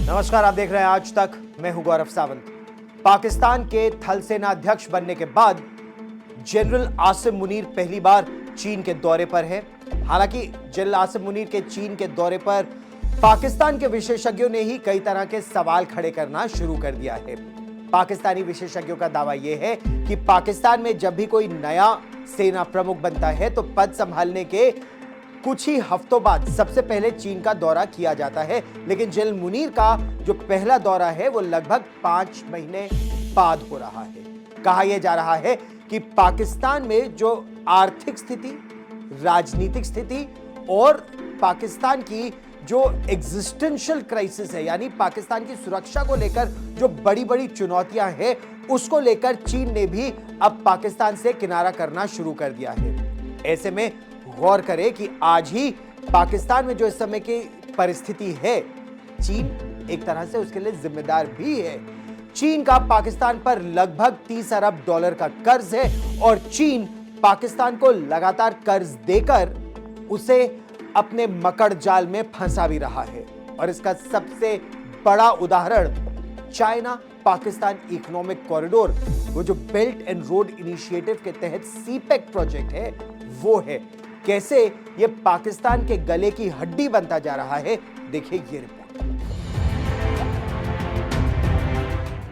नमस्कार, आप देख रहे हैं आज तक। मैं हूं गौरव सावंत। पाकिस्तान के थल सेना अध्यक्ष बनने के बाद जनरल आसिम मुनीर पहली बार चीन के दौरे पर है। हालांकि जनरल आसिम मुनीर के चीन के दौरे पर पाकिस्तान के विशेषज्ञों ने ही कई तरह के सवाल खड़े करना शुरू कर दिया है। पाकिस्तानी विशेषज्ञों का दावा यह है कि पाकिस्तान में जब भी कोई नया सेना प्रमुख बनता है तो पद संभालने के कुछ ही हफ्तों बाद सबसे पहले चीन का दौरा किया जाता है। लेकिन जनरल मुनीर का जो पहला दौरा है वो लगभग 5 महीने बाद हो रहा है। कहा यह जा रहा है कि पाकिस्तान में जो आर्थिक स्थिति, राजनीतिक स्थिति और पाकिस्तान की जो एग्जिस्टेंशियल क्राइसिस है, यानी पाकिस्तान की सुरक्षा को लेकर जो बड़ी बड़ी चुनौतियां हैं, उसको लेकर चीन ने भी अब पाकिस्तान से किनारा करना शुरू कर दिया है। ऐसे में गौर करें कि आज ही पाकिस्तान में जो इस समय की परिस्थिति है, चीन एक तरह से उसके लिए जिम्मेदार भी है। चीन का पाकिस्तान पर लगभग 30 अरब डॉलर का कर्ज है और चीन पाकिस्तान को लगातार कर्ज देकर उसे अपने मकड़ जाल में फंसा भी रहा है। और इसका सबसे बड़ा उदाहरण चाइना पाकिस्तान इकोनॉमिक कॉरिडोर, वो जो बेल्ट एंड रोड इनिशिएटिव के तहत सीपेक प्रोजेक्ट है, वो है। कैसे ये पाकिस्तान के गले की हड्डी बनता जा रहा है, देखिए ये रिपोर्ट।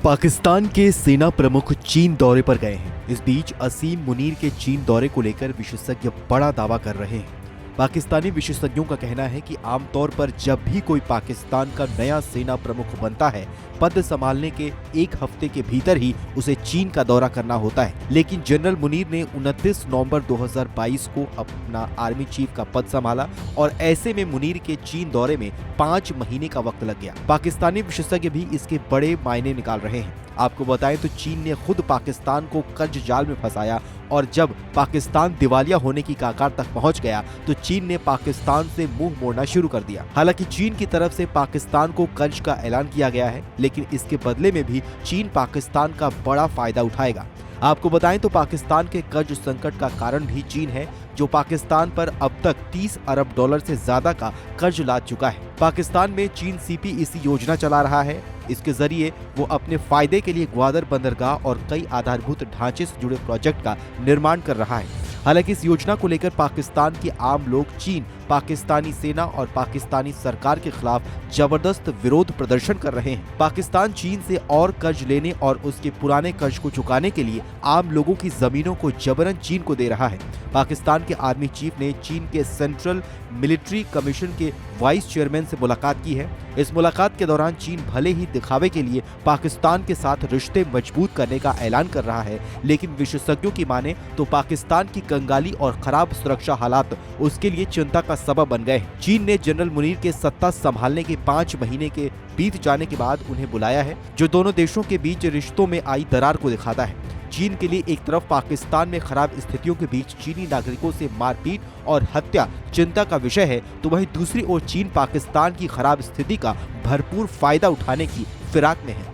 पाकिस्तान के सेना प्रमुख चीन दौरे पर गए हैं। इस बीच असीम मुनीर के चीन दौरे को लेकर विशेषज्ञ बड़ा दावा कर रहे हैं। पाकिस्तानी विशेषज्ञों का कहना है कि आमतौर पर जब भी कोई पाकिस्तान का नया सेना प्रमुख बनता है, पद संभालने के 1 हफ्ते के भीतर ही उसे चीन का दौरा करना होता है। लेकिन जनरल मुनीर ने 29 नवंबर 2022 को अपना आर्मी चीफ का पद संभाला और ऐसे में मुनीर के चीन दौरे में 5 महीने का वक्त लग गया। पाकिस्तानी विशेषज्ञ भी इसके बड़े मायने निकाल रहे हैं। आपको बताएं तो चीन ने खुद पाकिस्तान को कर्ज जाल में फंसाया और जब पाकिस्तान दिवालिया होने की कगार तक पहुंच गया तो चीन ने पाकिस्तान से मुंह मोड़ना शुरू कर दिया। हालांकि चीन की तरफ से पाकिस्तान को कर्ज का ऐलान किया गया है, लेकिन इसके बदले में भी चीन पाकिस्तान का बड़ा फायदा उठाएगा। आपको बताएं तो पाकिस्तान के कर्ज संकट का कारण भी चीन है, जो पाकिस्तान पर अब तक 30 अरब डॉलर से ज्यादा का कर्ज लाद चुका है। पाकिस्तान में चीन सीपीईसी योजना चला रहा है। इसके जरिए वो अपने फायदे के लिए ग्वादर बंदरगाह और कई आधारभूत ढांचे से जुड़े प्रोजेक्ट का निर्माण कर रहा है। हालांकि इस योजना को लेकर पाकिस्तान के आम लोग चीन, पाकिस्तानी सेना और पाकिस्तानी सरकार के खिलाफ जबरदस्त विरोध प्रदर्शन कर रहे हैं। पाकिस्तान चीन से और कर्ज लेने और उसके पुराने कर्ज को चुकाने के लिए आम लोगों की जमीनों को जबरन चीन को दे रहा है। पाकिस्तान के आर्मी चीफ ने चीन के सेंट्रल मिलिट्री कमीशन के वाइस चेयरमैन से मुलाकात की है। इस मुलाकात के दौरान चीन भले ही दिखावे के लिए पाकिस्तान के साथ रिश्ते मजबूत करने का ऐलान कर रहा है, लेकिन विशेषज्ञों की माने तो पाकिस्तान की कंगाली और खराब सुरक्षा हालात उसके लिए चिंता का सबब बन गए। चीन ने जनरल मुनीर के सत्ता संभालने के 5 महीने के बीत जाने के बाद उन्हें बुलाया है, जो दोनों देशों के बीच रिश्तों में आई दरार को दिखाता है। चीन के लिए एक तरफ पाकिस्तान में खराब स्थितियों के बीच चीनी नागरिकों से मारपीट और हत्या चिंता का विषय है, तो वहीं दूसरी ओर चीन पाकिस्तान की खराब स्थिति का भरपूर फायदा उठाने की फिराक में है।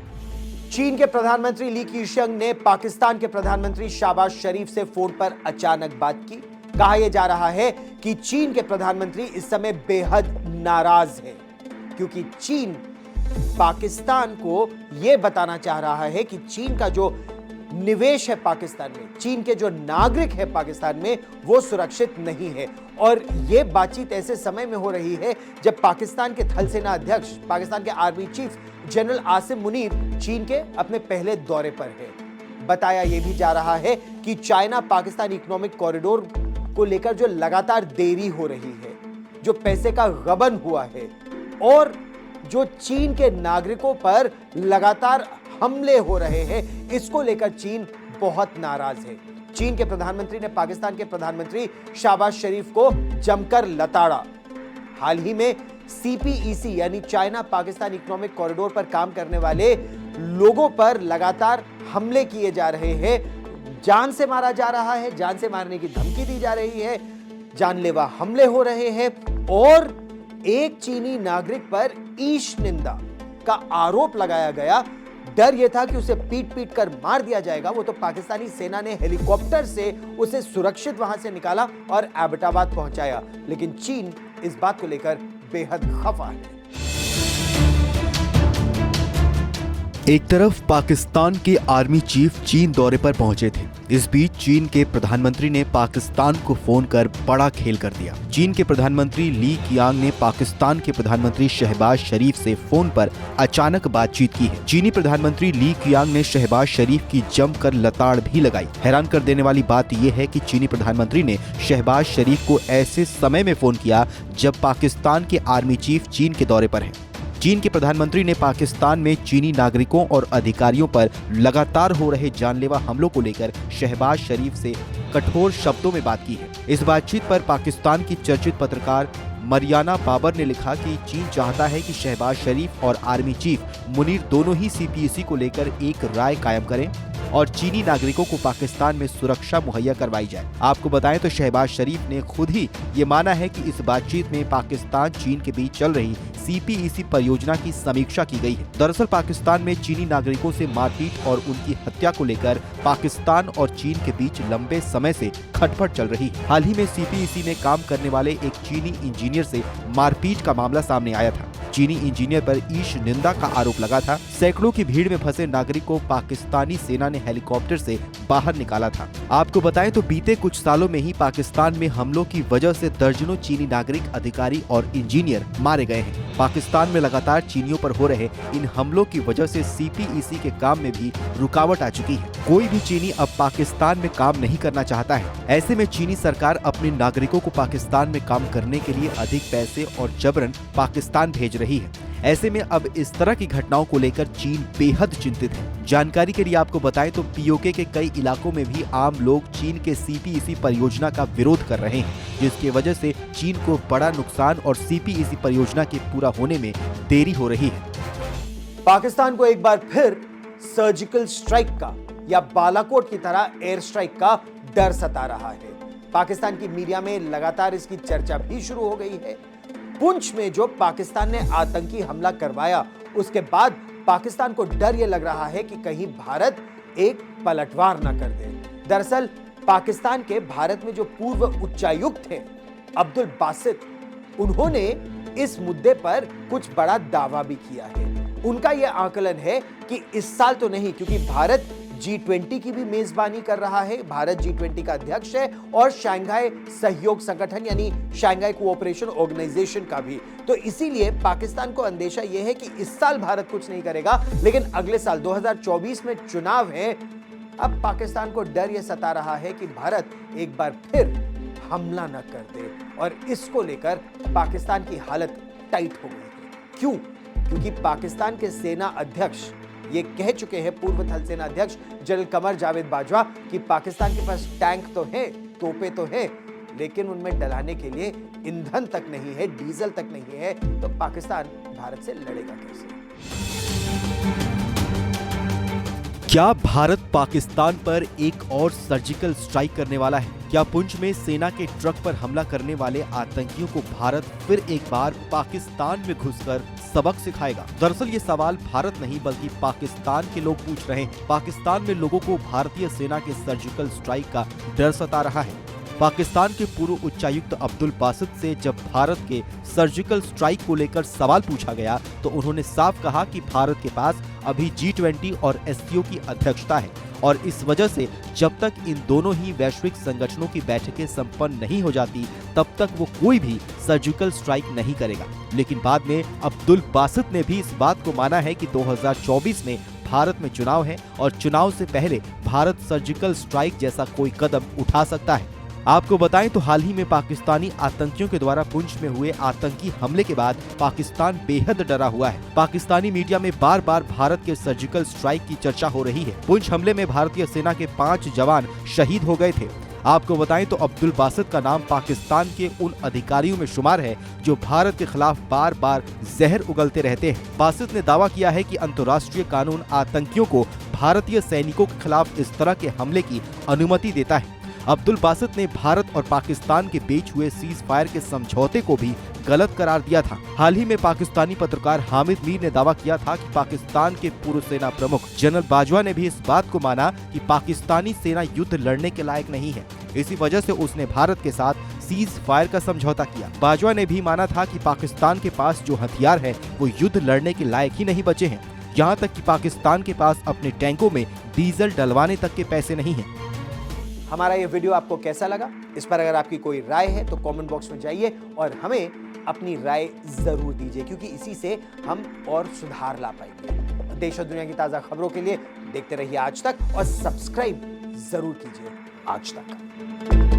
चीन के प्रधानमंत्री ली कीशिंग ने पाकिस्तान के प्रधानमंत्री शहबाज शरीफ से फोन पर अचानक बात की। कहा यह जा रहा है कि चीन के प्रधानमंत्री इस समय बेहद नाराज हैं, क्योंकि चीन पाकिस्तान को यह बताना चाह रहा है कि चीन का जो निवेश है पाकिस्तान में, चीन के जो नागरिक है पाकिस्तान में, वो सुरक्षित नहीं है। और यह बातचीत ऐसे समय में हो रही है जब पाकिस्तान के थल सेना अध्यक्ष, पाकिस्तान के army chief general Asim Munir चीन के अपने पहले दौरे पर है। बताया यह भी जा रहा है कि चाइना पाकिस्तान इकोनॉमिक कॉरिडोर को लेकर जो लगातार देरी हो रही है, जो पैसे का गबन हुआ है और जो चीन के नागरिकों पर लगातार हमले हो रहे हैं, इसको लेकर चीन बहुत नाराज है। चीन के प्रधानमंत्री ने पाकिस्तान के प्रधानमंत्री शहबाज शरीफ को जमकर लताड़ा। हाल ही में सीपीईसी यानी चाइना पाकिस्तान इकोनॉमिक कॉरिडोर पर काम करने वाले लोगों पर लगातार हमले किए जा रहे हैं, जान से मारा जा रहा है, जान से मारने की धमकी दी जा रही है, जानलेवा हमले हो रहे हैं और एक चीनी नागरिक पर ईश निंदा का आरोप लगाया गया। डर यह था कि उसे पीट पीट कर मार दिया जाएगा। वो तो पाकिस्तानी सेना ने हेलीकॉप्टर से उसे सुरक्षित वहां से निकाला और एबटाबाद पहुंचाया, लेकिन चीन इस बात को लेकर बेहद खफा है। एक तरफ पाकिस्तान के आर्मी चीफ चीन दौरे पर पहुंचे थे। इस बीच चीन के प्रधानमंत्री ने पाकिस्तान को फोन कर बड़ा खेल कर दिया। चीन के प्रधानमंत्री ली कियांग ने पाकिस्तान के प्रधानमंत्री शहबाज शरीफ से फोन पर अचानक बातचीत की है। चीनी प्रधानमंत्री ली कियांग ने शहबाज शरीफ की जमकर लताड़ भी लगाई। हैरान कर देने वाली बात यह है कि चीनी प्रधानमंत्री ने शहबाज शरीफ को ऐसे समय में फोन किया जब पाकिस्तान के आर्मी चीफ चीन के दौरे पर है। चीन के प्रधानमंत्री ने पाकिस्तान में चीनी नागरिकों और अधिकारियों पर लगातार हो रहे जानलेवा हमलों को लेकर शहबाज शरीफ से कठोर शब्दों में बात की है। इस बातचीत पर पाकिस्तान की चर्चित पत्रकार मरियाना बाबर ने लिखा कि चीन चाहता है कि शहबाज शरीफ और आर्मी चीफ मुनीर दोनों ही सीपीईसी को लेकर एक राय कायम करें और चीनी नागरिकों को पाकिस्तान में सुरक्षा मुहैया करवाई जाए। आपको बताएं तो शहबाज शरीफ ने खुद ही ये माना है कि इस बातचीत में पाकिस्तान चीन के बीच चल रही सीपीईसी परियोजना की समीक्षा की गई है। दरअसल पाकिस्तान में चीनी नागरिकों से मारपीट और उनकी हत्या को लेकर पाकिस्तान और चीन के बीच लंबे समय से खटपट चल रही है। हाल ही में सीपीईसी में काम करने वाले एक चीनी इंजीनियर से मारपीट का मामला सामने आया था। चीनी इंजीनियर पर ईश निंदा का आरोप लगा था। सैकड़ों की भीड़ में फंसे नागरिक को पाकिस्तानी सेना ने हेलीकॉप्टर से बाहर निकाला था। आपको बताएं तो बीते कुछ सालों में ही पाकिस्तान में हमलों की वजह से दर्जनों चीनी नागरिक, अधिकारी और इंजीनियर मारे गए हैं। पाकिस्तान में लगातार चीनियों पर हो रहे इन हमलों की वजह से सीपीईसी के काम में भी रुकावट आ चुकी है। कोई भी चीनी अब पाकिस्तान में काम नहीं करना चाहता है। ऐसे में चीनी सरकार अपने नागरिकों को पाकिस्तान में काम करने के लिए अधिक पैसे और जबरन पाकिस्तान भेज रही है। ऐसे में अब इस तरह की घटनाओं को लेकर चीन बेहद चिंतित है। जानकारी के लिए आपको बताएं तो पीओके के कई इलाकों में भी आम लोग चीन के सीपीईसी परियोजना का विरोध कर रहे हैं, जिसकी वजह से चीन को बड़ा नुकसान और सीपीईसी परियोजना के पूरा होने में देरी हो रही है। पाकिस्तान को एक बार फिर सर्जिकल स्ट्राइक का या बालाकोट की तरह एयर स्ट्राइक का डर सता रहा है। पाकिस्तान की मीडिया में लगातार इसकी चर्चा भी शुरू हो गई है। पुंछ में जो पाकिस्तान ने आतंकी हमला करवाया, उसके बाद पाकिस्तान को डर यह लग रहा है कि कहीं भारत एक पलटवार न कर दे। दरअसल पाकिस्तान के भारत में जो पूर्व उच्चायुक्त थे अब्दुल बासित, उन्होंने इस मुद्दे पर कुछ बड़ा दावा भी किया है। उनका यह आकलन है कि इस साल तो नहीं, क्योंकि भारत G20 की भी मेजबानी कर रहा है। भारत G20 का अध्यक्ष है और शंघाई सहयोग संगठन यानी शंघाई कोऑपरेशन ऑर्गेनाइजेशन का भी। तो इसीलिए पाकिस्तान को अंदेशा यह है कि इस साल भारत कुछ नहीं करेगा, लेकिन अगले साल 2024 में चुनाव है। अब पाकिस्तान को डर यह सता रहा है कि भारत एक बार फिर हमला न कर दे, और इसको लेकर पाकिस्तान की हालत टाइट हो गई है। क्यों? क्योंकि पाकिस्तान के सेना अध्यक्ष ये कह चुके हैं, पूर्व थल सेना अध्यक्ष जनरल कमर जावेद बाजवा, कि पाकिस्तान के पास टैंक तो है, तोपे तो है, लेकिन उनमें डलाने के लिए ईंधन तक नहीं है, डीजल तक नहीं है। तो पाकिस्तान भारत से लड़ेगा कैसे? क्या भारत पाकिस्तान पर एक और सर्जिकल स्ट्राइक करने वाला है? क्या पुंछ में सेना के ट्रक पर हमला करने वाले आतंकियों को भारत फिर एक बार पाकिस्तान में घुसकर सबक सिखाएगा? दरअसल ये सवाल भारत नहीं बल्कि पाकिस्तान के लोग पूछ रहे हैं। पाकिस्तान में लोगों को भारतीय सेना के सर्जिकल स्ट्राइक का डर सता रहा है। पाकिस्तान के पूर्व उच्चायुक्त अब्दुल बासित से जब भारत के सर्जिकल स्ट्राइक को लेकर सवाल पूछा गया तो उन्होंने साफ कहा कि भारत के पास अभी G20 और SCO की अध्यक्षता है और इस वजह से जब तक इन दोनों ही वैश्विक संगठनों की बैठकें संपन्न नहीं हो जाती तब तक वो कोई भी सर्जिकल स्ट्राइक नहीं करेगा। लेकिन बाद में अब्दुल बासित ने भी इस बात को माना है कि 2024 में भारत में चुनाव है और चुनाव से पहले भारत सर्जिकल स्ट्राइक जैसा कोई कदम उठा सकता है। आपको बताएं तो हाल ही में पाकिस्तानी आतंकियों के द्वारा पुंछ में हुए आतंकी हमले के बाद पाकिस्तान बेहद डरा हुआ है। पाकिस्तानी मीडिया में बार बार भारत के सर्जिकल स्ट्राइक की चर्चा हो रही है। पुंछ हमले में भारतीय सेना के 5 जवान शहीद हो गए थे। आपको बताएं तो अब्दुल बासित का नाम पाकिस्तान के उन अधिकारियों में शुमार है जो भारत के खिलाफ बार बार जहर उगलते रहते हैं। बासित ने दावा किया है कि अंतर्राष्ट्रीय कानून आतंकियों को भारतीय सैनिकों के खिलाफ इस तरह के हमले की अनुमति देता है। अब्दुल बासित ने भारत और पाकिस्तान के बीच हुए सीज फायर के समझौते को भी गलत करार दिया था। हाल ही में पाकिस्तानी पत्रकार हामिद मीर ने दावा किया था कि पाकिस्तान के पूर्व सेना प्रमुख जनरल बाजवा ने भी इस बात को माना कि पाकिस्तानी सेना युद्ध लड़ने के लायक नहीं है। इसी वजह से उसने भारत के साथ सीज फायर का समझौता किया। बाजवा ने भी माना था कि पाकिस्तान के पास जो हथियार है वो युद्ध लड़ने के लायक ही नहीं बचे हैं। यहाँ तक कि पाकिस्तान के पास अपने टैंकों में डीजल डलवाने तक के पैसे नहीं हैं। हमारा ये वीडियो आपको कैसा लगा? इस पर अगर आपकी कोई राय है तो कमेंट बॉक्स में जाइए और हमें अपनी राय जरूर दीजिए, क्योंकि इसी से हम और सुधार ला पाएंगे। देश और दुनिया की ताजा खबरों के लिए देखते रहिए आज तक और सब्सक्राइब जरूर कीजिए आज तक।